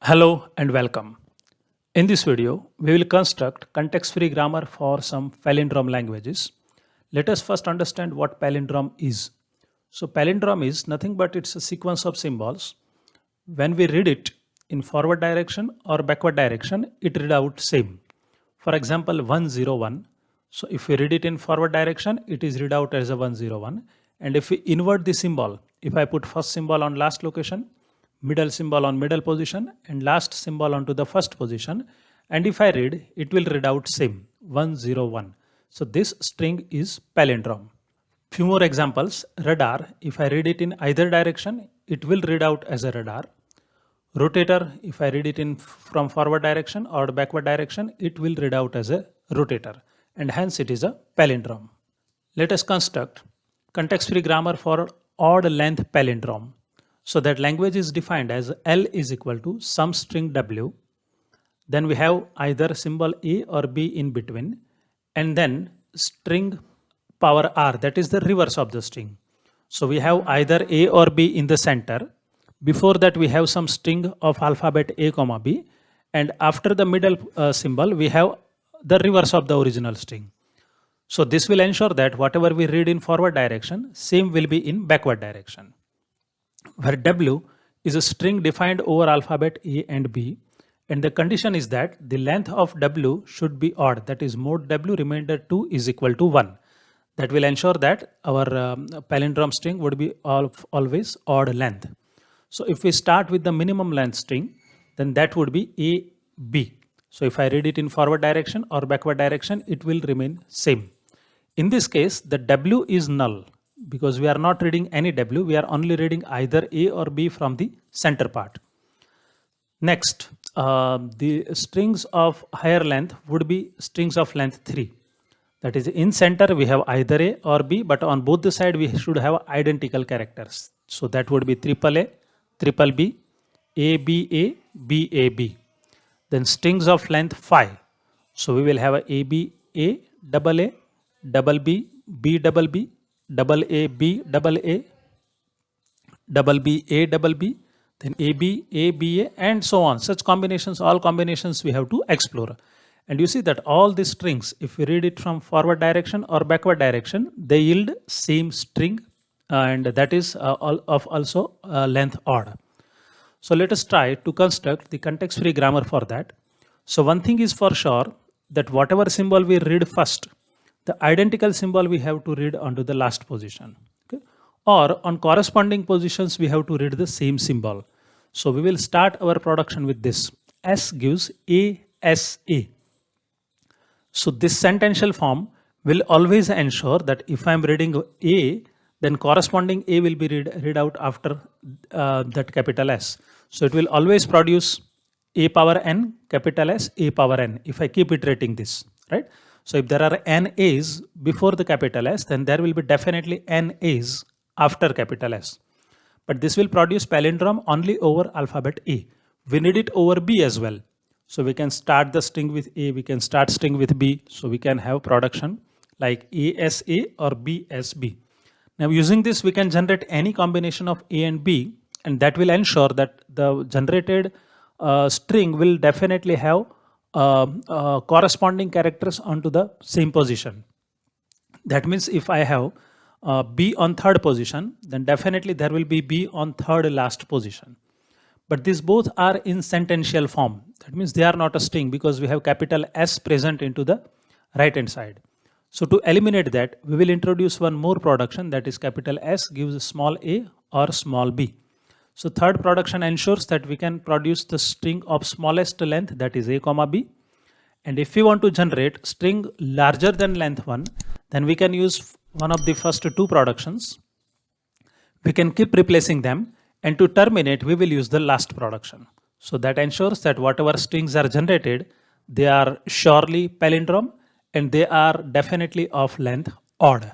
Hello and welcome. In this video, we will construct context-free grammar for some palindrome languages. Let us first understand what palindrome is. So palindrome is nothing but it's a sequence of symbols. When we read it in forward direction or backward direction, it read out same. For example, 101. So if we read it in forward direction, it is read out as a 101. And if we invert the symbol, if I put first symbol on last location, middle symbol on middle position and last symbol onto the first position, and if I read, it will read out same 101. So this string is palindrome. Few more examples. Radar, if I read it in either direction, it will read out as a radar. Rotator, if I read it in from forward direction or backward direction, it will read out as a rotator, and hence it is a palindrome. Let us construct context-free grammar for odd length palindrome. So that language is defined as L is equal to some string W. Then we have either symbol A or B in between, and then string power R, that is the reverse of the string. So we have either A or B in the center. Before that we have some string of alphabet A comma B, and after the middle symbol we have the reverse of the original string. So this will ensure that whatever we read in forward direction, same will be in backward direction. Where W is a string defined over alphabet A and B, and the condition is that the length of W should be odd, that is mod W remainder 2 is equal to 1. That will ensure that our palindrome string would be always odd length. So if we start with the minimum length string, then that would be AB. So if I read it in forward direction or backward direction, it will remain same. In this case, the W is null, because we are not reading any W, we are only reading either A or B from the center part. Next, the strings of higher length would be strings of length 3. That is, in center we have either A or B, but on both the side we should have identical characters. So that would be triple A, triple B, ABA, BAB. Then strings of length 5. So we will have a ABA, double A, double B, B double B, double A B double A, double B A double B, then AB A B A, and so on. Such combinations, all combinations we have to explore. And you see that all these strings, if we read it from forward direction or backward direction, they yield same string, and that is also length odd. So let us try to construct the context-free grammar for that. So one thing is for sure, that whatever symbol we read first, the identical symbol we have to read onto the last position. Okay? Or on corresponding positions we have to read the same symbol. So we will start our production with this. S gives ASA. So this sentential form will always ensure that if I am reading A, then corresponding A will be read out after that capital S. So it will always produce A power N, capital S, A power N, if I keep iterating this, right? So if there are n A's before the capital S, then there will be definitely n A's after capital S. But this will produce palindrome only over alphabet A. We need it over B as well. So we can start the string with A, we can start string with B. So we can have production like ASA or BSB. Now using this, we can generate any combination of A and B, and that will ensure that the generated string will definitely have corresponding characters onto the same position. That means if I have B on third position, then definitely there will be B on third last position. But these both are in sentential form. That means they are not a string, because we have capital S present into the right hand side. So to eliminate that, we will introduce one more production, that is capital S gives small a or small b. So third production ensures that we can produce the string of smallest length, that is A comma B. And if we want to generate string larger than length 1, then we can use one of the first two productions. We can keep replacing them, and to terminate we will use the last production. So that ensures that whatever strings are generated, they are surely palindrome and they are definitely of length odd.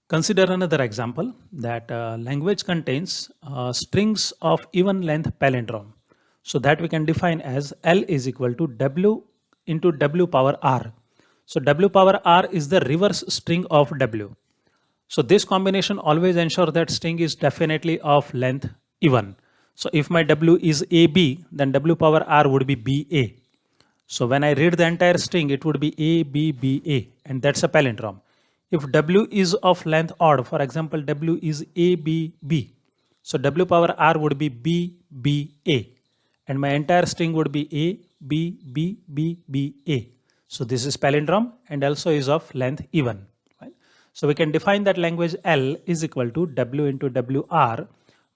Consider another example, that language contains strings of even length palindrome. So that we can define as L is equal to W into W power R. So W power R is the reverse string of W. So this combination always ensure that string is definitely of length even. So if my W is AB, then W power R would be BA. So when I read the entire string, it would be A, B, B, A, and that's a palindrome. If W is of length odd, for example, W is A, B, B. So W power R would be B, B, A. And my entire string would be A, B, B, B, B, A. So this is palindrome and also is of length even. Right? So we can define that language L is equal to W into WR,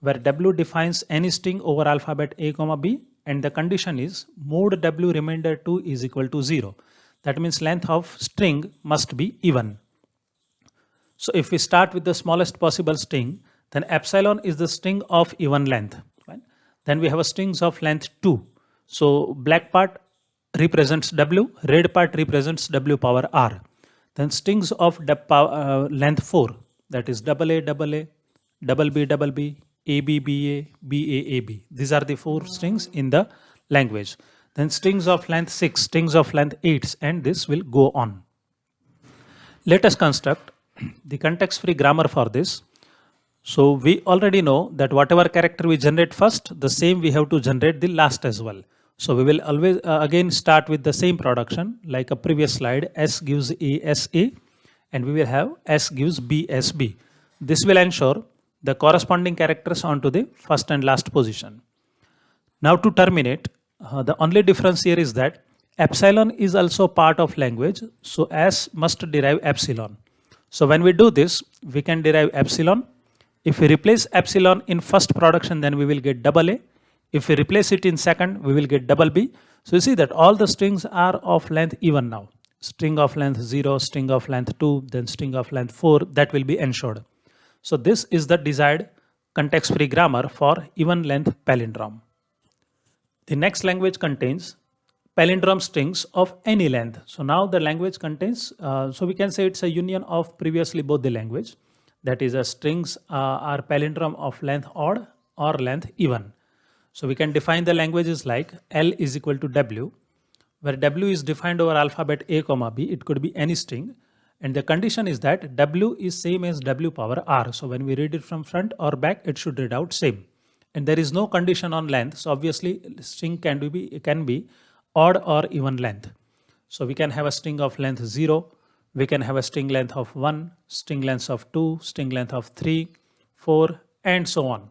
where W defines any string over alphabet A, B, and the condition is mod W remainder 2 is equal to 0. That means length of string must be even. So if we start with the smallest possible string, then epsilon is the string of even length. Right? Then we have a strings of length 2. So black part represents W, red part represents W power R. Then strings of length 4, that is double A, double A, double B, double B, AB, BA, BA, AB. These are the 4 strings in the language. Then strings of length 6, strings of length 8, and this will go on. Let us construct the context-free grammar for this. So we already know that whatever character we generate first, the same we have to generate the last as well. So we will always again start with the same production like a previous slide. S gives A, S, A, and we will have S gives B, S, B. This will ensure the corresponding characters onto the first and last position. Now to terminate, the only difference here is that epsilon is also part of language, so S must derive epsilon. So when we do this, we can derive epsilon. If we replace epsilon in first production, then we will get double A. If we replace it in second, we will get double B. So you see that all the strings are of length even now. String of length 0, string of length 2, then string of length 4, that will be ensured. So this is the desired context-free grammar for even length palindrome. The next language contains palindrome strings of any length. So now the language contains, so we can say it's a union of previously both the language. That is, strings are palindrome of length odd or length even. So we can define the languages like L is equal to W, where W is defined over alphabet A, B. It could be any string. And the condition is that W is same as W power R. So when we read it from front or back, it should read out same. And there is no condition on length. So obviously string can be odd or even length. So we can have a string of length 0. We can have a string length of 1, string length of 2, string length of 3, 4, and so on.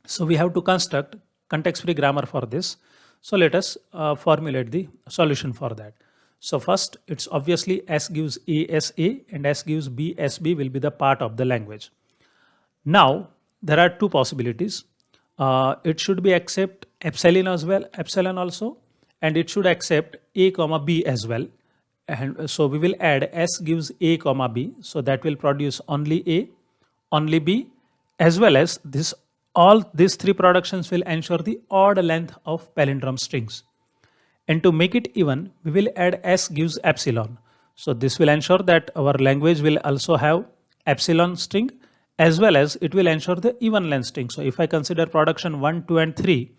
So we have to construct context-free grammar for this. So let us formulate the solution for that. So first, it's obviously S gives A, S, A, and S gives B, S, B will be the part of the language. Now, there are two possibilities. It should be accept epsilon as well, epsilon also, and it should accept A, B as well. And so we will add S gives A, B, so that will produce only A, only B, as well as this. All these 3 productions will ensure the odd length of palindrome strings. And to make it even, we will add S gives epsilon. So this will ensure that our language will also have epsilon string, as well as it will ensure the even length string. So if I consider production 1, 2, and 3,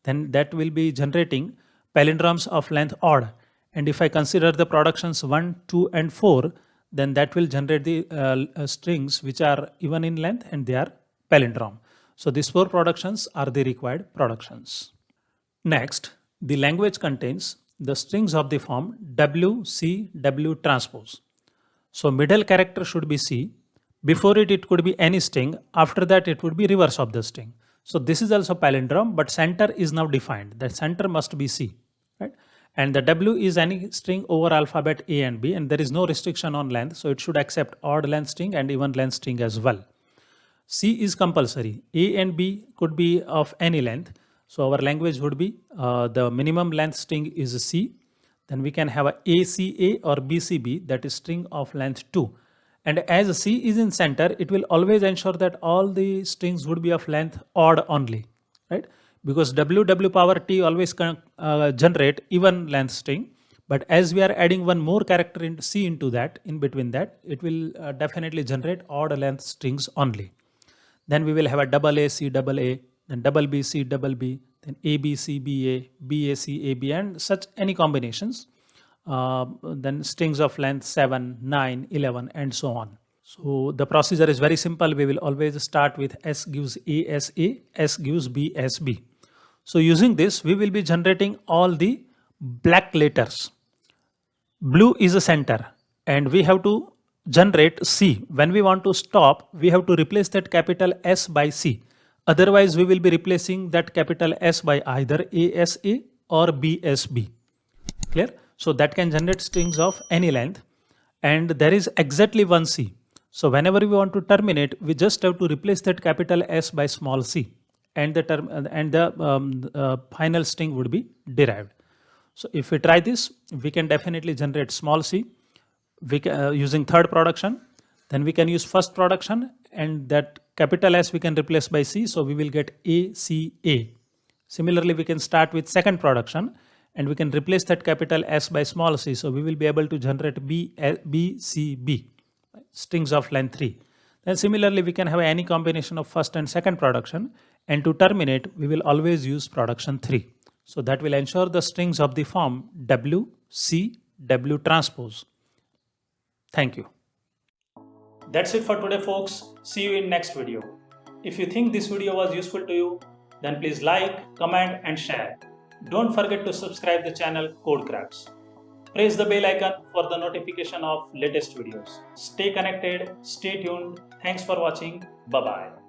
then that will be generating palindromes of length odd. And if I consider the productions 1, 2, and 4, then that will generate the strings which are even in length and they are palindrome. So these 4 productions are the required productions. Next, the language contains the strings of the form W, C, W transpose. So middle character should be C. Before it could be any string. After that, it would be reverse of the string. So this is also palindrome, but center is now defined. The center must be C, right? And the W is any string over alphabet A and B, and there is no restriction on length. So it should accept odd length string and even length string as well. C is compulsory. A and B could be of any length. So our language would be the minimum length string is C. Then we can have a ACA or BCB, that is string of length 2. And as C is in center, it will always ensure that all the strings would be of length odd only, right? Because W power T always generate even length string. But as we are adding one more character in C into that, in between that, it will definitely generate odd length strings only. Then we will have a double A, C, double A, then double B, C, double B, then A, B, C, B, A, B, A, C, A, B, and such any combinations. Then strings of length 7, 9, 11, and so on. So the procedure is very simple. We will always start with S gives A as A, S gives B as B. So using this, we will be generating all the black letters. Blue is a center and we have to generate C. When we want to stop, we have to replace that capital S by C. Otherwise, we will be replacing that capital S by either A as A or B as B. Clear? So that can generate strings of any length and there is exactly one C. So whenever we want to terminate, we just have to replace that capital S by small c and the final string would be derived. So if we try this, we can definitely generate small c using third production. Then we can use first production and that capital S we can replace by C. So we will get ACA. Similarly, we can start with second production and we can replace that capital S by small c. So we will be able to generate BCB, strings of length 3. Then similarly, we can have any combination of first and second production. And to terminate, we will always use production 3. So that will ensure the strings of the form W, C, W transpose. Thank you. That's it for today, folks. See you in next video. If you think this video was useful to you, then please like, comment and share. Don't forget to subscribe the channel CodeCrucks. Press the bell icon for the notification of latest videos. Stay connected, stay tuned. Thanks for watching. Bye-bye.